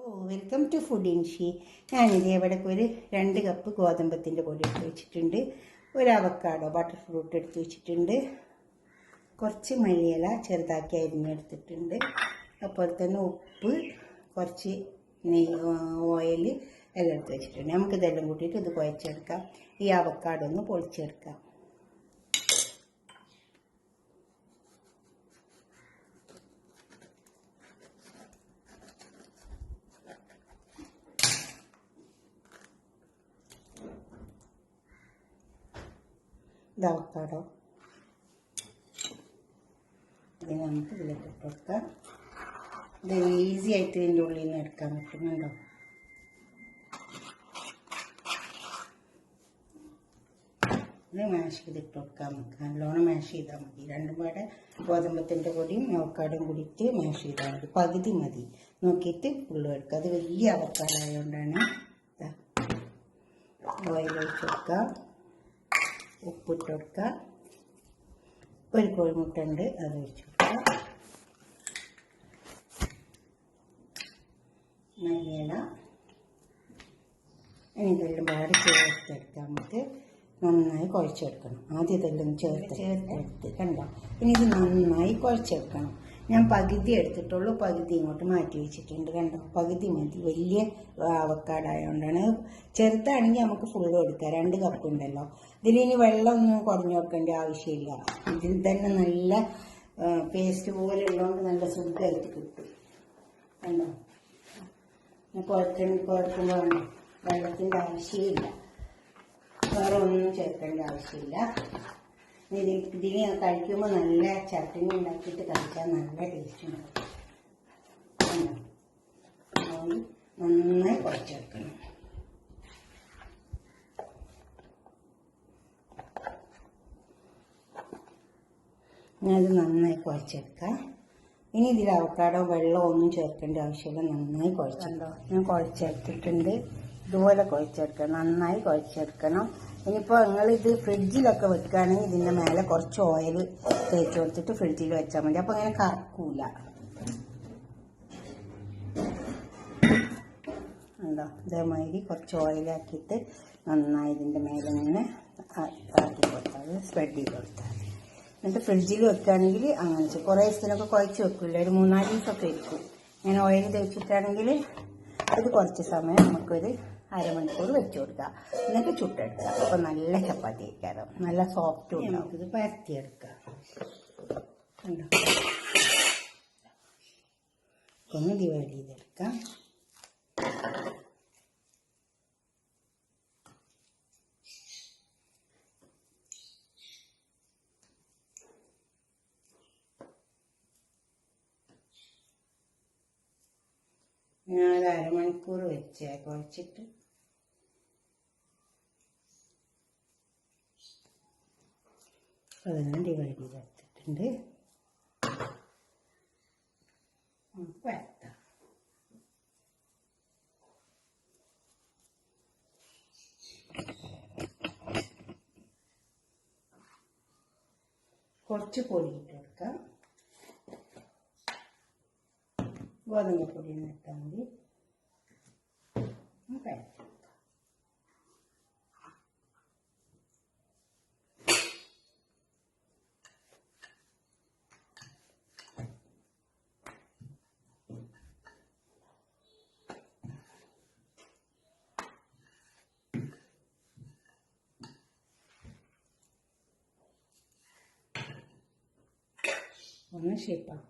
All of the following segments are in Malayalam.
Welcome to food ഇൻഷി. ഞാനിത് ഇവിടേക്ക് ഒരു 2 കപ്പ് ഗോതമ്പത്തിൻ്റെ പൊടി എടുത്ത് വെച്ചിട്ടുണ്ട്. ഒരു അവക്കാഡോ ബട്ടർ ഫ്രൂട്ട് എടുത്ത് വെച്ചിട്ടുണ്ട്. കുറച്ച് മല്ലിയില ചെറുതാക്കി അരിഞ്ഞെടുത്തിട്ടുണ്ട്. അതുപോലെ തന്നെ ഉപ്പ്, കുറച്ച് ഓയിൽ എല്ലാം എടുത്ത് വെച്ചിട്ടുണ്ട്. നമുക്കിതെല്ലാം കൂട്ടിയിട്ട് ഇത് കുഴച്ചെടുക്കാം. ഈ അവക്കാഡോ ഒന്ന് പൊളിച്ചെടുക്കാം. ഇത് അവക്കാഡോ ഇത് നമുക്ക് ഇതിലേക്ക് ഇട്ട് കൊടുക്കാം. ഇത് ഈസി ആയിട്ട് ഇതിൻ്റെ ഉള്ളിൽ നിന്ന് എടുക്കാൻ പറ്റുന്നുണ്ടോ? ഇത് മാഷ് ചെയ്തിട്ട് കൊടുക്കാൻ നമുക്ക് നല്ലോണം മാഷ് ചെയ്താൽ മതി. രണ്ടും പാടെ ഗോതമ്പത്തിൻ്റെ പൊടിയും അവക്കാഡോയും കൂടിയിട്ട് മാഷ് ചെയ്താൽ മതി. പകുതി മതി നോക്കിയിട്ട് ഫുള്ളും എടുക്കുക. അത് വലിയ അവക്കാഡോ ആയതുകൊണ്ടാണ്. ഓയിൽ ഒഴിച്ച് കൊടുക്കുക, ഉപ്പിട്ട് കൊടുക്കുക, ഒരു കോഴിമുട്ട ഉണ്ട് അത് ഒഴിച്ച് കൊടുക്കുക, മല്ലിയില. ഇനി ഇതെല്ലാം പാടി ചേർത്തെടുക്കാം. നമുക്ക് നന്നായി കുഴച്ചെടുക്കണം. ആദ്യം ഇതെല്ലാം ചേർത്തെടുത്ത് കണ്ടോ. ഇനി ഇത് നന്നായി കുഴച്ചെടുക്കണം. ഞാൻ പകുതി എടുത്തിട്ടുള്ളൂ, പകുതി ഇങ്ങോട്ട് മാറ്റി വെച്ചിട്ടുണ്ട്. കണ്ടോ, പകുതി മതി. വലിയ അവക്കാഡായതുകൊണ്ടാണ്. ചെറുതാണെങ്കിൽ നമുക്ക് ഫുള്ളും എടുക്കാം. 2 കപ്പ് ഉണ്ടല്ലോ. ഇതിലിനി വെള്ളമൊന്നും കുറഞ്ഞു കൊടുക്കേണ്ട ആവശ്യമില്ല. ഇതിൽ തന്നെ നല്ല പേസ്റ്റ് പോലെ ഉള്ളതുകൊണ്ട് നല്ല സുഖമായിട്ട് കിട്ടും. കണ്ടോ, കുഴക്കുമ്പോൾ വെള്ളത്തിൻ്റെ ആവശ്യമില്ല, വേറെ ഒന്നും ചേർക്കേണ്ട ആവശ്യമില്ല. ഇതിന് കഴിക്കുമ്പോൾ നല്ല ചട്നി ഉണ്ടാക്കിയിട്ട് കഴിക്കാൻ നല്ല ടേസ്റ്റ് ഉണ്ടാവും. നന്നായി കുഴച്ചെടുക്കണം. ഞാനത് നന്നായി കുഴച്ചെടുക്കാം. ഇനി ഇതിൽ അവക്കാഡോ വെള്ളം ഒന്നും ചേർക്കേണ്ട ആവശ്യമില്ല. നന്നായി കുഴച്ചിട്ടുണ്ടോ, ഞാൻ കുഴച്ചെടുത്തിട്ടുണ്ട്. ഇതുപോലെ കുഴച്ചെടുക്കണം, നന്നായി കുഴച്ചെടുക്കണം. ഇനിയിപ്പോൾ നിങ്ങളിത് ഫ്രിഡ്ജിലൊക്കെ വെക്കുകയാണെങ്കിൽ ഇതിൻ്റെ മേലെ കുറച്ച് ഓയിൽ തേച്ച് കൊടുത്തിട്ട് ഫ്രിഡ്ജിൽ വെച്ചാൽ മതി. അപ്പോൾ അങ്ങനെ കറക്കൂല. ഉണ്ടോ, ഇതേമാതിരി കുറച്ച് ഓയിലാക്കിയിട്ട് നന്നായി ഇതിൻ്റെ മേലെ ഇങ്ങനെ ആക്കി കൊടുത്താൽ, സ്പ്രെഡ് ചെയ്ത് കൊടുത്താൽ. എന്നിട്ട് ഫ്രിഡ്ജിൽ വെക്കുകയാണെങ്കിൽ അങ്ങനെ കുറേ ദിവസത്തിനൊക്കെ കുഴച്ച് വെക്കില്ല, ഒരു 3-4 ദിവസമൊക്കെ ഇരിക്കും. ഞാൻ ഓയിൽ തേച്ചിട്ടാണെങ്കിൽ അത് കുറച്ച് സമയം നമുക്കൊരു അരമണിക്കൂർ വെച്ച് കൊടുക്കുക. എന്നിട്ട് ചുട്ടെടുക്കുക. അപ്പോൾ നല്ല ചപ്പാത്തി കഴിക്കാറ്, നല്ല സോഫ്റ്റും ഉണ്ടാവും. നമുക്കിത് പരത്തിയെടുക്കാം. കണ്ടോ, ഒന്ന് ഡിവൈഡ് ചെയ്തെടുക്കാം. ഞാൻ അരമണിക്കൂർ വെച്ച് കുഴച്ചിട്ട് അതെല്ലാം ഡിവൈഡ് ചെയ്തെടുത്തിട്ടുണ്ട്. പരത്താം. കുറച്ച് പൊടി ഇട്ട് കൊടുക്കാം. ഗോതമ്പ് പൊടി ഇട്ടാൽ മതി. പരത്താം. ഒന്ന് ഷേപ്പാക്കാം.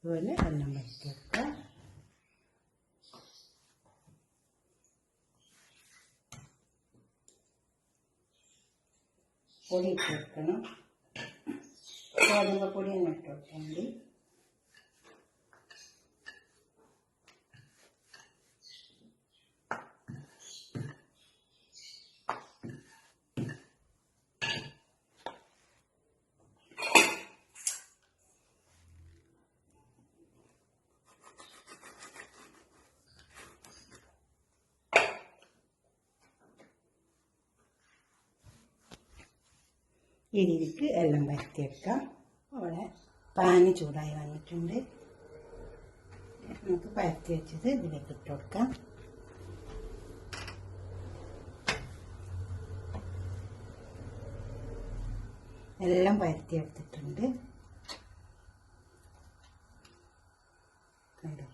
അതുപോലെ എല്ലാം വരട്ടിയെടുക്കാം. പൊടി ഇട്ട് വെക്കണം. ഗോതമ്പ് പൊടി തന്നെ ഇട്ട് വെച്ചാൽ മതി. ഈ രീതിക്ക് എല്ലാം പരത്തിയെടുക്കാം. അവിടെ പാന് ചൂടായി വന്നിട്ടുണ്ട്. നമുക്ക് പരത്തി വെച്ചത് ഇതിലേക്ക് ഇട്ട് കൊടുക്കാം. എല്ലാം പരത്തിയെടുത്തിട്ടുണ്ട്. കണ്ടോ?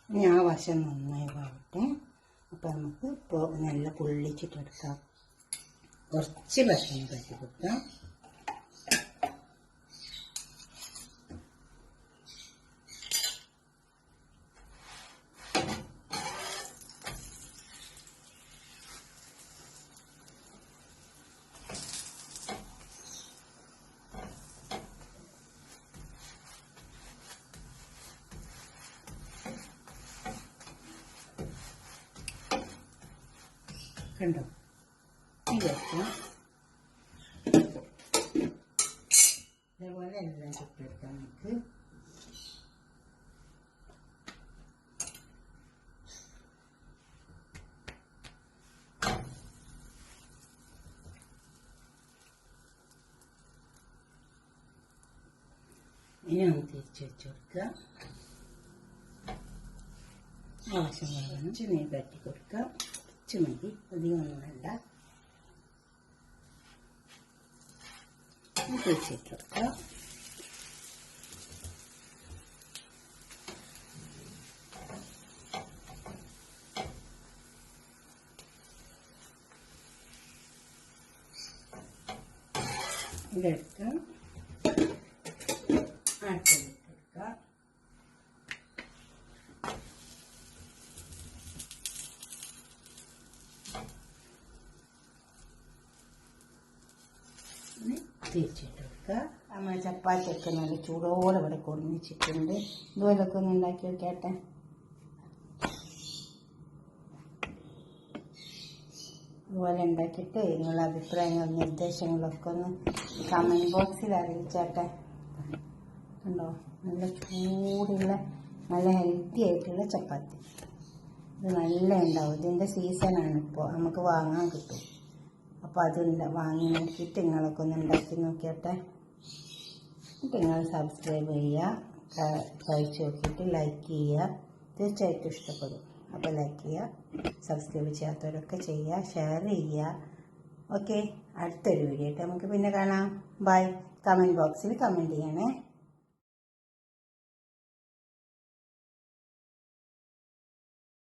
ഇനി ആ വശം നന്നായി വാവട്ടെ. അപ്പം നമുക്ക് ഇപ്പോൾ നല്ല പൊള്ളിച്ചിട്ടെടുക്കാം. കുറച്ച് ഭക്ഷണം പറ്റി കൊടുക്കാം. കണ്ടോ? ഇതൊക്കെ ഇതേപോലെ എല്ലാം ചുട്ടെടുക്കാം നമുക്ക്. ഇനി നമുക്ക് തിരിച്ച് വെച്ച് കൊടുക്കുക. ആവശ്യം വേണം നെയ്യ് പറ്റി കൊടുക്കുക. മതി, അധികമൊന്നും വേണ്ട. തിരിച്ചിട്ട് കൊടുക്കുക. ഇതെടുത്ത് അടുപ്പിലിട്ട് കൊടുക്കുക. തിരിച്ചിട്ട് കൊടുക്കുക. നമ്മൾ ചപ്പാത്തിയൊക്കെ നല്ല ചൂടോടെ ഇവിടെ കൊടുന്നിച്ചിട്ടുണ്ട്. ഇതുപോലൊക്കെ ഒന്ന് ഉണ്ടാക്കി വെക്കട്ടെ. ഇതുപോലെ ഉണ്ടാക്കിയിട്ട് നിങ്ങളുടെ അഭിപ്രായങ്ങളും നിർദ്ദേശങ്ങളൊക്കെ ഒന്ന് കമൻറ്റ് ബോക്സിൽ അറിയിച്ചേട്ടെ. കണ്ടോ? നല്ല ചൂടുള്ള നല്ല ഹെൽത്തി ആയിട്ടുള്ള ചപ്പാത്തി. ഇത് നല്ല ഉണ്ടാവും. ഇതിൻ്റെ സീസണാണ് ഇപ്പോൾ, നമുക്ക് വാങ്ങാൻ കിട്ടും. അപ്പോൾ അത് വാങ്ങി നോക്കിയിട്ട് നിങ്ങളൊക്കെ ഒന്ന് ഉണ്ടാക്കി നോക്കിയട്ടെ. എന്നിട്ട് നിങ്ങൾ സബ്സ്ക്രൈബ് ചെയ്യുക, കഴിച്ച് നോക്കിയിട്ട് ലൈക്ക് ചെയ്യുക. തീർച്ചയായിട്ടും ഇഷ്ടപ്പെടും. അപ്പോൾ ലൈക്ക് ചെയ്യുക, സബ്സ്ക്രൈബ് ചെയ്യാത്തവരൊക്കെ ചെയ്യുക, ഷെയർ ചെയ്യുക. ഓക്കെ, അടുത്തൊരു വീഡിയോ ആയിട്ട് നമുക്ക് പിന്നെ കാണാം. ബൈ. കമൻറ്റ് ബോക്സിൽ കമൻറ്റ് ചെയ്യണേ.